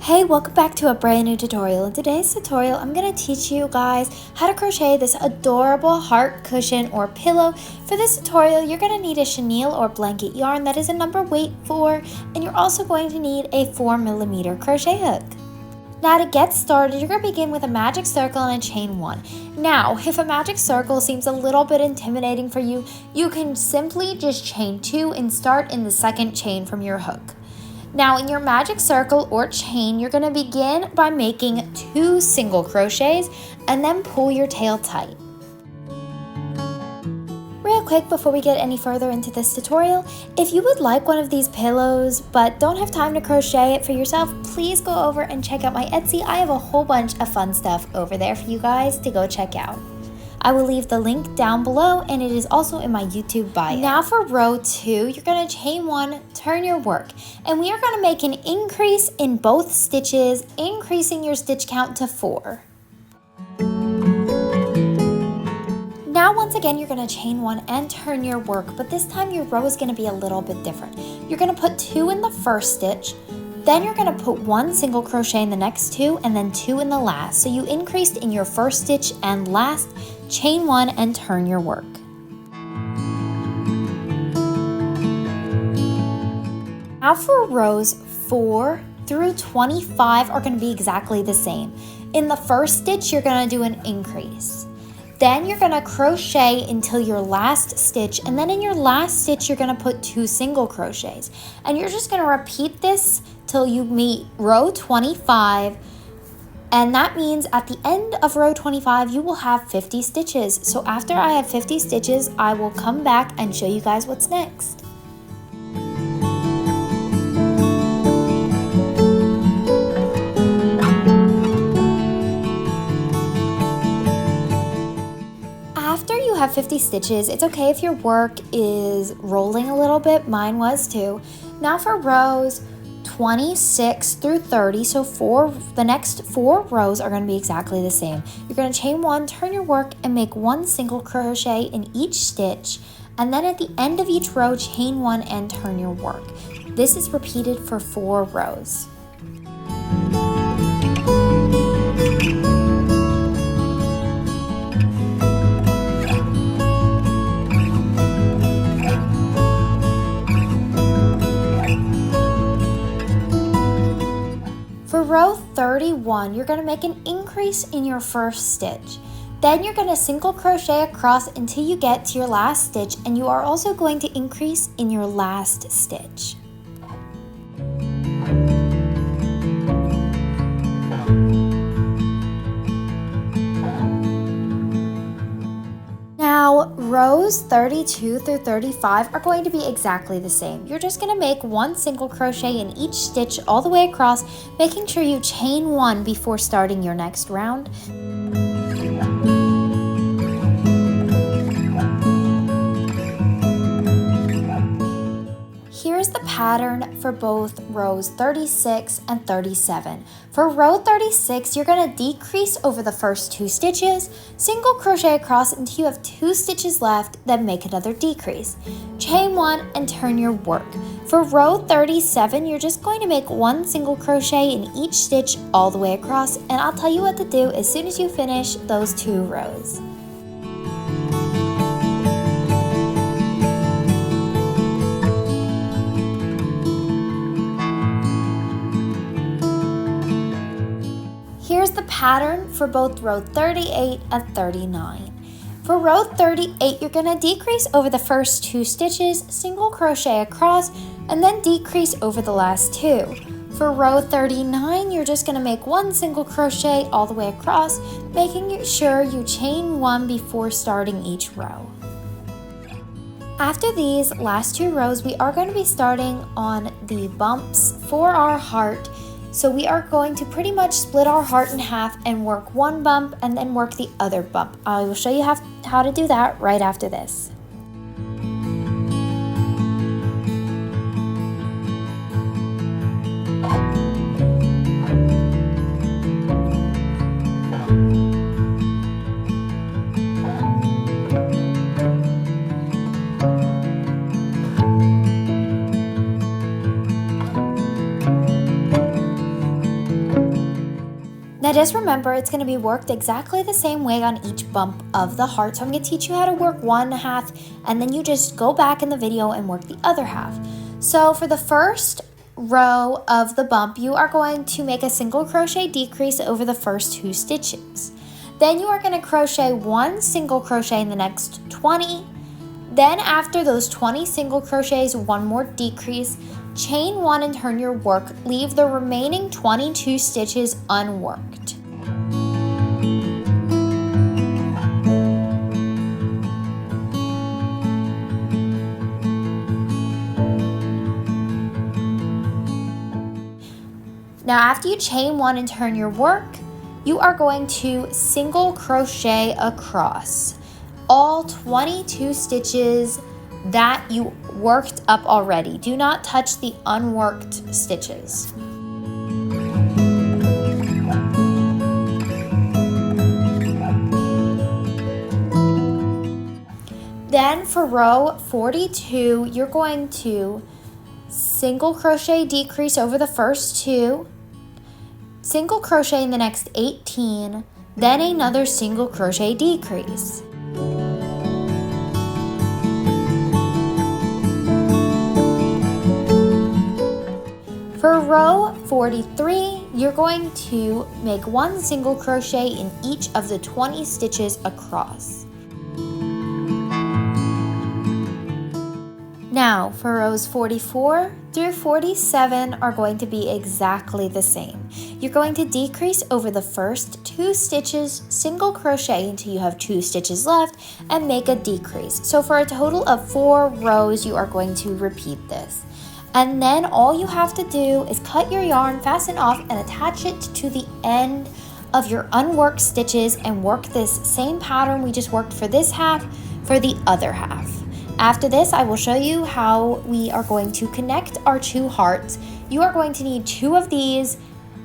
Hey, welcome back to a brand new tutorial. In today's tutorial, I'm going to teach you guys how to crochet this adorable heart cushion or pillow. For this tutorial, you're going to need a chenille or blanket yarn that is a number weight 4, and you're also going to need a 4mm crochet hook. Now to get started, you're going to begin with a magic circle and a chain 1. Now, if a magic circle seems a little bit intimidating for you, you can simply just chain 2 and start in the second chain from your hook. Now in your magic circle or chain, you're going to begin by making 2 single crochets and then pull your tail tight. Real quick before we get any further into this tutorial, if you would like one of these pillows but don't have time to crochet it for yourself, please go over and check out my Etsy. I have a whole bunch of fun stuff over there for you guys to go check out. I will leave the link down below, and it is also in my YouTube bio. Now for row 2, you're going to chain 1, turn your work, and we are going to make an increase in both stitches, increasing your stitch count to 4. Now once again, you're going to chain 1 and turn your work, but this time your row is going to be a little bit different. You're going to put 2 in the first stitch, then you're going to put 1 single crochet in the next 2, and then 2 in the last. So you increased in your first stitch and last. Chain 1 and turn your work. Now for rows 4 through 25 are going to be exactly the same. In the first stitch, you're going to do an increase. Then you're going to crochet until your last stitch, and then in your last stitch, you're going to put 2 single crochets. And you're just going to repeat this till you meet row 25. And that means at the end of row 25, you will have 50 stitches. So after I have 50 stitches, I will come back and show you guys what's next. After you have 50 stitches, it's okay if your work is rolling a little bit. Mine was too. Now for rows 26 through 30, so the next 4 rows are going to be exactly the same. You're going to chain 1, turn your work, and make 1 single crochet in each stitch, and then at the end of each row, chain 1 and turn your work. This is repeated for 4 rows. For row 31, you're going to make an increase in your first stitch. Then you're going to single crochet across until you get to your last stitch, and you are also going to increase in your last stitch. Now, rows 32 through 35 are going to be exactly the same. You're just going to make 1 single crochet in each stitch all the way across, making sure you chain 1 before starting your next round. Here's the pattern for both rows 36 and 37. For row 36, you're going to decrease over the first 2 stitches, single crochet across until you have 2 stitches left, then make another decrease. Chain 1 and turn your work. For row 37, you're just going to make 1 single crochet in each stitch all the way across, and I'll tell you what to do as soon as you finish those 2 rows. Here's the pattern for both row 38 and 39. For row 38, you're going to decrease over the first 2 stitches, single crochet across, and then decrease over the last 2. For row 39, you're just going to make 1 single crochet all the way across, making sure you chain 1 before starting each row. After these last 2 rows, we are going to be starting on the bumps for our heart. So we are going to pretty much split our heart in half and work 1 bump and then work the other bump. I will show you how to do that right after this. Now just remember, it's going to be worked exactly the same way on each bump of the heart. So I'm going to teach you how to work one half, and then you just go back in the video and work the other half. So for the first row of the bump, you are going to make a single crochet decrease over the first 2 stitches. Then you are going to crochet 1 single crochet in the next 20. Then after those 20 single crochets, 1 more decrease, chain 1 and turn your work. Leave the remaining 22 stitches unworked. Now after you chain 1 and turn your work, you are going to single crochet across all 22 stitches that you worked up already. Do not touch the unworked stitches. Then for row 42, you're going to single crochet decrease over the first 2, single crochet in the next 18, then another single crochet decrease. For row 43, you're going to make 1 single crochet in each of the 20 stitches across. Now for rows 44 through 47 are going to be exactly the same. You're going to decrease over the first 2 stitches, single crochet until you have 2 stitches left, and make a decrease. So for a total of 4 rows, you are going to repeat this. And then all you have to do is cut your yarn, fasten off, and attach it to the end of your unworked stitches and work this same pattern we just worked for this half for the other half. After this, I will show you how we are going to connect our 2 hearts. You are going to need 2 of these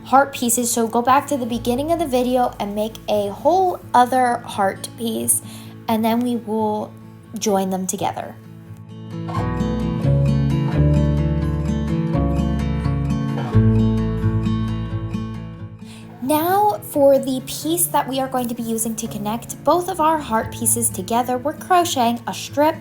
heart pieces, so go back to the beginning of the video and make a whole other heart piece, and then we will join them together. Now for the piece that we are going to be using to connect both of our heart pieces together, we're crocheting a strip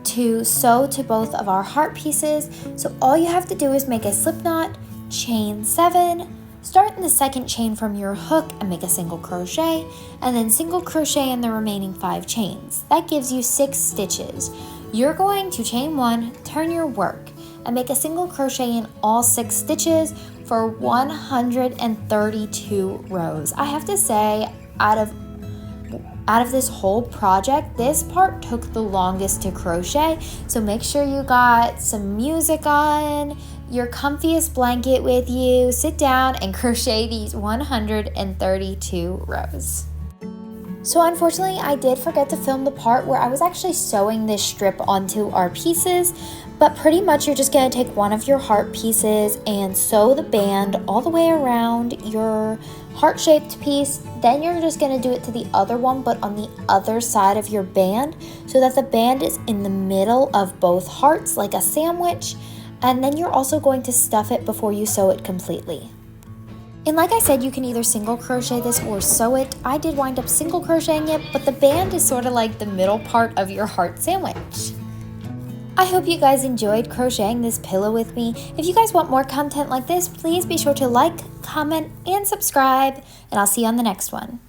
to sew to both of our heart pieces. So all you have to do is make a slip knot, chain 7, start in the second chain from your hook and make a single crochet, and then single crochet in the remaining 5 chains. That gives you 6 stitches. You're going to chain 1, turn your work, and make a single crochet in all 6 stitches for 132 rows. I have to say, out of this whole project, this part took the longest to crochet, so make sure you got some music on, your comfiest blanket with you, sit down and crochet these 132 rows. So unfortunately, I did forget to film the part where I was actually sewing this strip onto our pieces, but pretty much you're just going to take one of your heart pieces and sew the band all the way around your heart-shaped piece. Then you're just going to do it to the other one, but on the other side of your band, so that the band is in the middle of both hearts like a sandwich, and then you're also going to stuff it before you sew it completely. And like I said, you can either single crochet this or sew it. I did wind up single crocheting it, but the band is sort of like the middle part of your heart sandwich. I hope you guys enjoyed crocheting this pillow with me. If you guys want more content like this, please be sure to like, comment, and subscribe, and I'll see you on the next one.